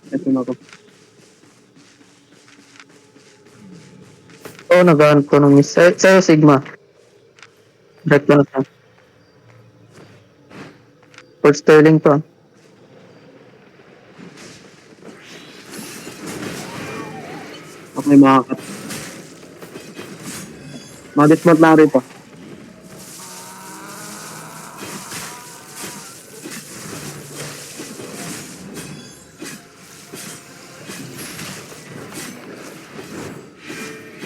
Ito na ko. Oo, naghahanap ko ng miss. Sa'yo, Sigma. Direct ko na siya. For Sterling pa. Okay, makakat. Madismount na rin pa.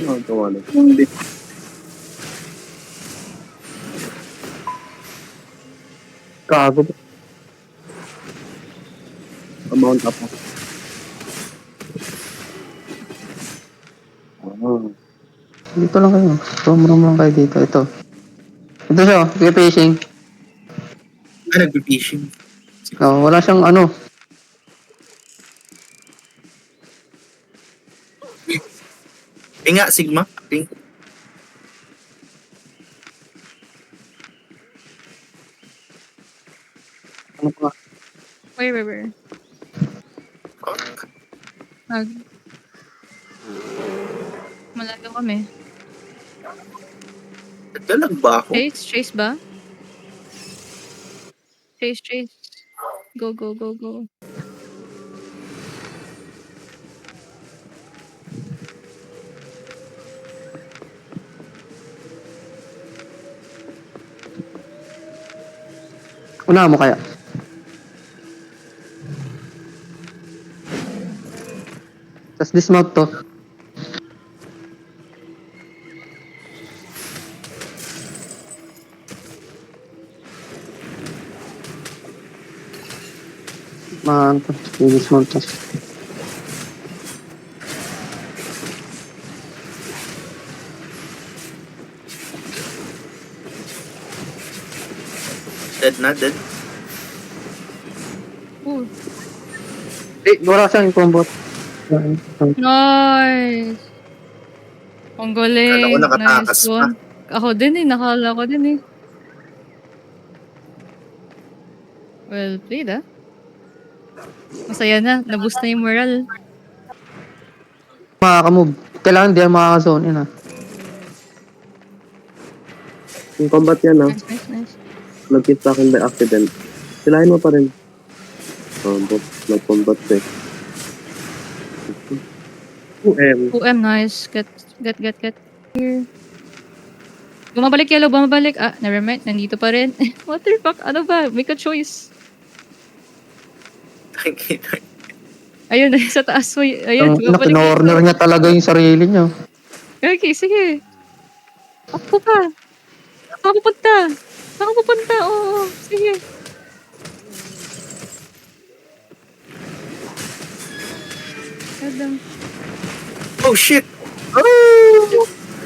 Ano ito, ano? Hindi. Gago. Amount up. Ah. Dito lang kayo. Room lang kayo dito. Ito. Ito siya. Sige, fishing. Nag-fishing. Oh, wala siyang ano. Nga, Sigma. Ping. Ano pa? Where? Malayo kami. Nagdalag ba ako? Chase ba? Chase. Go. Una mo kaya? Tapos dismount to. Man, dismount to. Dead. Ooh. Wala siyang combo. Nice! Ang galing. Akala ko nakatakas Nice one. Ako din nakala ko din. Well played Masaya na. Naboost na yung moral. Makakamove. Kailangan di yan makakazone yun Yung combat yan, ha? Nice. Nag-hit sa akin by accident. Silahin mo pa rin. Nag-combat eh. 2M. 2M, nice. Get. Here. Bumabalik. Ah, never mind. Nandito pa rin. What the fuck? Ano ba? Make a choice. Ayun, sa taas mo. Ayun, bumabalik. Kino-corner niya talaga yung sarili niya. Okay, sige. Ako pa. Saan ka pupunta? Oo, sige. Adam. Oh, shit!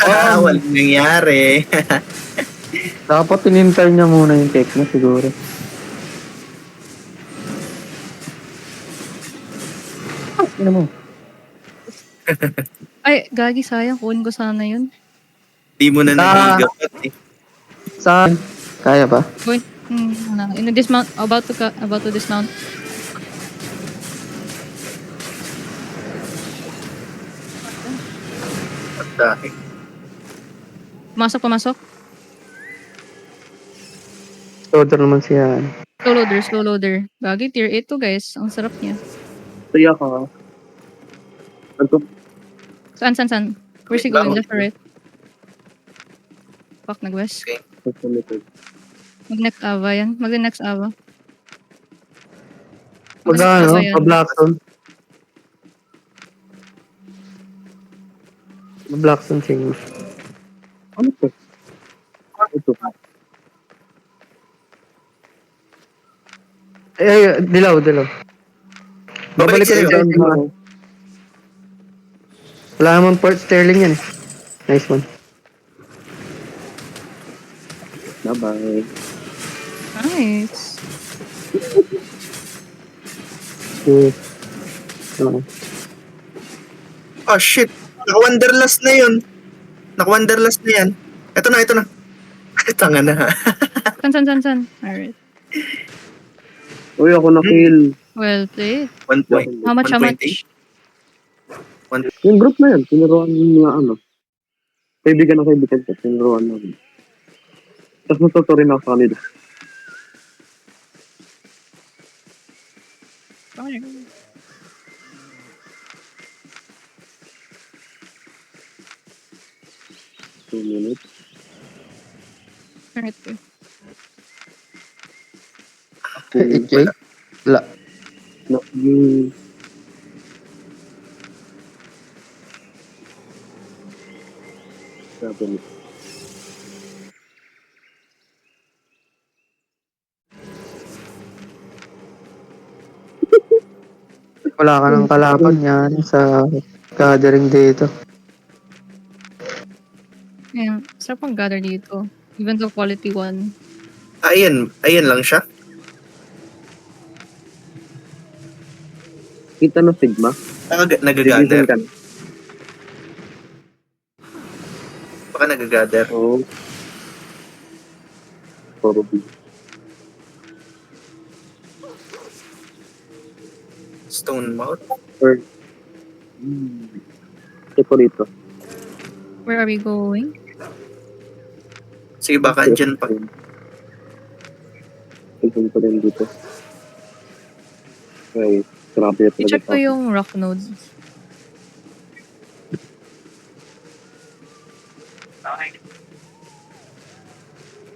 Walang nangyari. Dapat tinintay niya muna yung tech niya siguro. Ano mo? Ay, gagi, sayang. Kunin ko sana yun. Di mo na nagigapat eh. Saan? Kaya ba? Going, in the dismount, about to dismount. Dahil. Pumasok. Loader naman siya. Slow loader. Gagi, tier 8 to guys. Ang sarap niya. Tuya ka. Saan? Where's he going? Left or right? Fuck, nag-west. Okay. Mag-next ava yan. Mag-next ava. Pag pa-Blackstone. Blackstone siguro. Ano to? Ito pa. Ay, dilaw. Babalik Babalik kayo sa'yo. down. Wala naman port Sterling yan eh. Nice one. Bye-bye. Nice. Oh, shit! Naka-wanderlust na yun. Naka-wanderlust na yan. Ito na. Tanga na. San? Alright. Uy, ako na-kill. Well played. 1 point. How much, how 1.8. much? Yung group na yan, tinuruan mga ano. Kaibigan ko, tinuruan namin. Tapos natuto rin ako sa kanila. Okay. 2 minutes. Alright. Jay? Wala. No, yung... Sabi Wala ka ng kalaban yan sa gathering dito. Ayan. Sarap ang gather dito. Even though quality 1. Ayan lang siya. Kita ng Sigma. Nagagather. Division ka. Baka nagagather. Oo. Probably. Stone mouth. Or... Ito rito. Where are we going? Sige, baka andyan pa. Ito pa rin dito. Okay. Grabe na talaga. I-check ko yung rock nodes.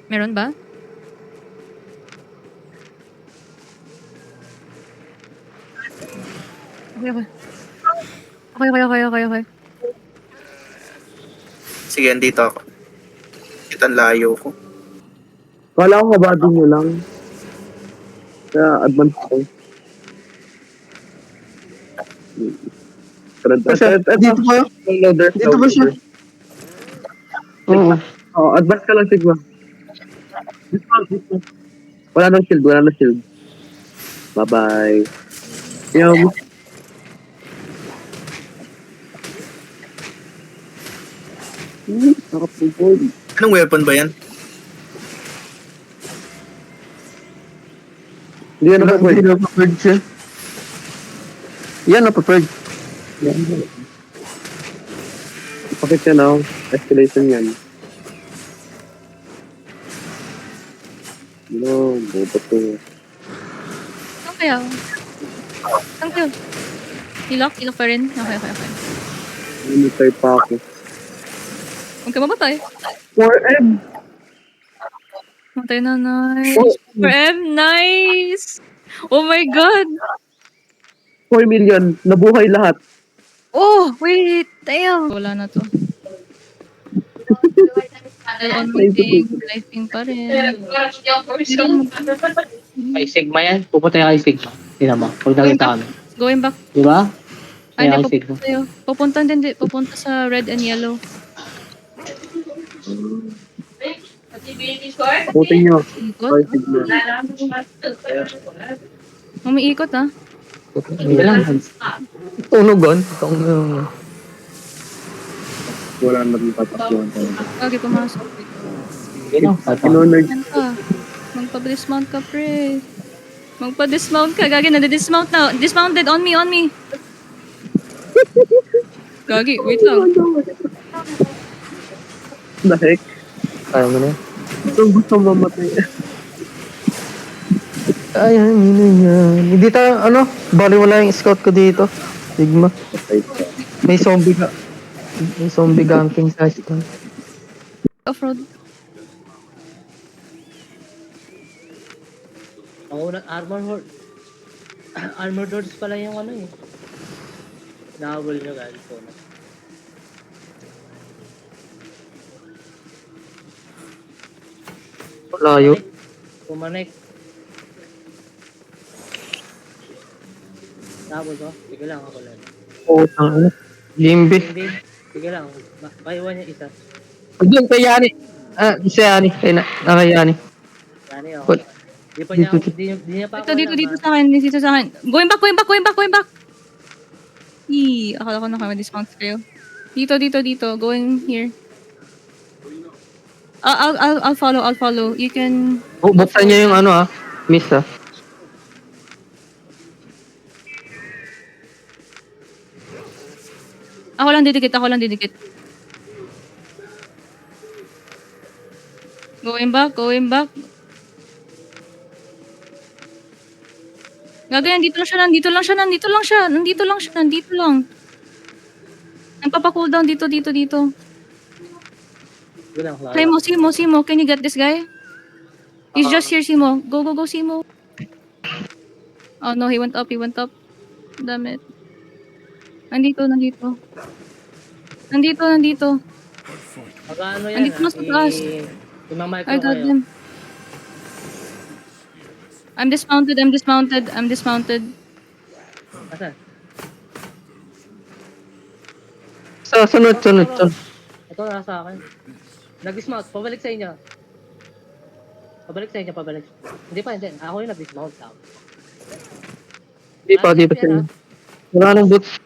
Meron ba? Okay. Sige, andito ako. Kitang layo ko. Kala ko kabado nyo lang. Kaya advance ko. Dito ba? Dito ba siya? Oo. Oo, advance ka lang, Sigma. Dismount. Wala nang shield. Bye-bye. Yung... Sarap ng gold. Anong weapon ba yan? Hindi yan ako Hindi na prepared siya. Yan na prepared. Yan. Bakit yan ako? Escalation yan. No, bobo to. Saan kaya? Saan kayo? Ilok pa rin? Okay. Limitay pa ako. Huwag ka mamatay. 4M! Matay na, nice. 4M, nice! Oh my God! 4 million. Nabuhay lahat. Oh, wait! Damn! Wala na to. Still on my thing. Lifing pa rin. Kay Sigma yan. Pupunta yung kay Sigma. Tingnan mo. Pag nakita kami. Going back. Di ba? Ay, Kaya hindi, kay Sigma. papunta sa'yo. Papunta sa red and yellow. Putin nyo. Ikot? Ay, Sigma. Umiikot ah. Hindi lang. Tunugan. Itong... Wala na rin tatakbuhan tayo. Okay, pumasok. Hindi lang. Kinonerd. Yan ka. Magpa-dismount ka, pre. Magpa-dismount ka. Gagi, nade-dismount na. Dismounted. On me. Gagi, wait lang. The heck? Kaya mo na yan. Gusto mamatay. Ay, yan. Hindi tayo, bali wala yung scout ko dito. Sigma. May zombie ka. May zombie ganking sa scout. Off-road. Ang unang armor doors pala yung eh. Nahabol nyo guys. Layo. Pumanik. Nahabol ko. Sige lang ako lang. Oo, Limbi. Hindi. Sige lang. Paiwan niya isa. Doon, kay Yani. Isa Yani. Kay Yani. Yani ako. What? Di pa niya ako. Di niya pa ako. Dito sa akin. Going back. Akala ko naka-dismount kayo. Dito. Going here. I'll follow. You can... Buksan niya yung miss Ako lang didikit, ako lang didikit. Going back, going back. Gago, nandito lang siya, nandito lang siya, nandito lang siya, nandito lang siya, nandito lang. Nagpapa-cooldown dito, dito, dito. Yun lang, Clara. Simo, Simo, Simo, can you get this guy? He's just here, Simo. Go, go, go, Simo. Oh no, he went up, he went up. Damn it. Nandito, nandito. Nandito, nandito. Pag-ano yan, Andito na sa taas. Imamike I ko got kayo. him. I'm dismounted, I'm dismounted, I'm dismounted. Asan? Sunod. Ito nasa akin. Nag-dismount, pabalik sa inyo. Pabalik. Hindi pa, hindi. Ako yung nag-dismount lang. Di pa sila. Wala nang boots.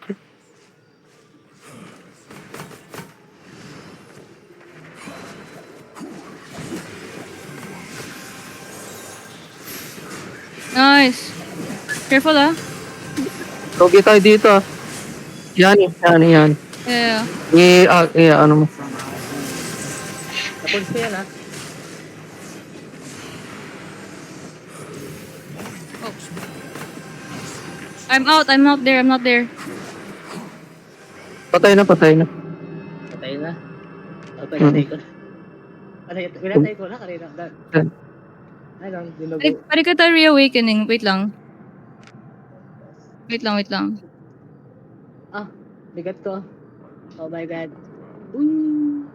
Nice. Careful ah. Rogi tayo dito ah. Yan. Yeah. Ano mo. Napulis ko yan, ha? I'm not there. Patay na. Patay na. Pinatay ko na. Pinatay ko na kanina. Ay lang, dinugo. Pwede ka tayo reawakening. Wait lang. Ah, bigat ko. Oh my god. Uy!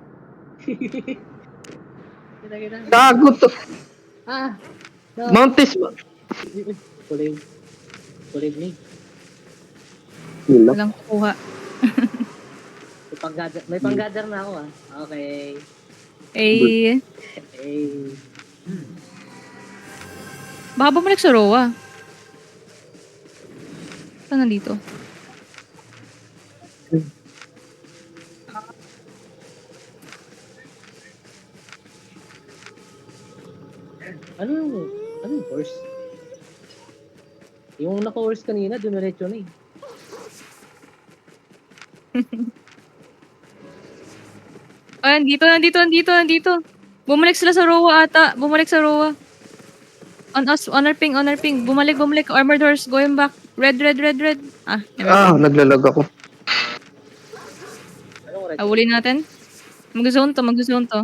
Kita. Gago to. Ah! No. Mounties. Kulig me. Yun lang. Walang kukuha. May pang-gather na ako, ah. Okay. Eh, Hey. baka bumalik sa Roa. Saan nandito? Ano yung horse? Yung naka-horse kanina, dumiretso na eh. Ah, nandito. Bumalik sila sa Roa ata. On us, on our ping. Bumalik. Armored horse, going back. Red. Ah, Naglalag ako. Anong oras? Awulin natin. Mag-zone to.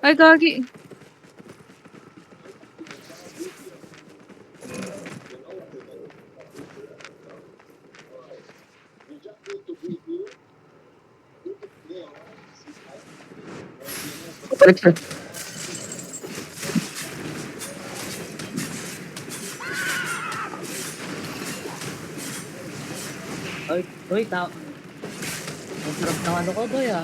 Ay, gagi. Balik sir. Oy, tao. Ang sarap ng ano ko, boy, ah.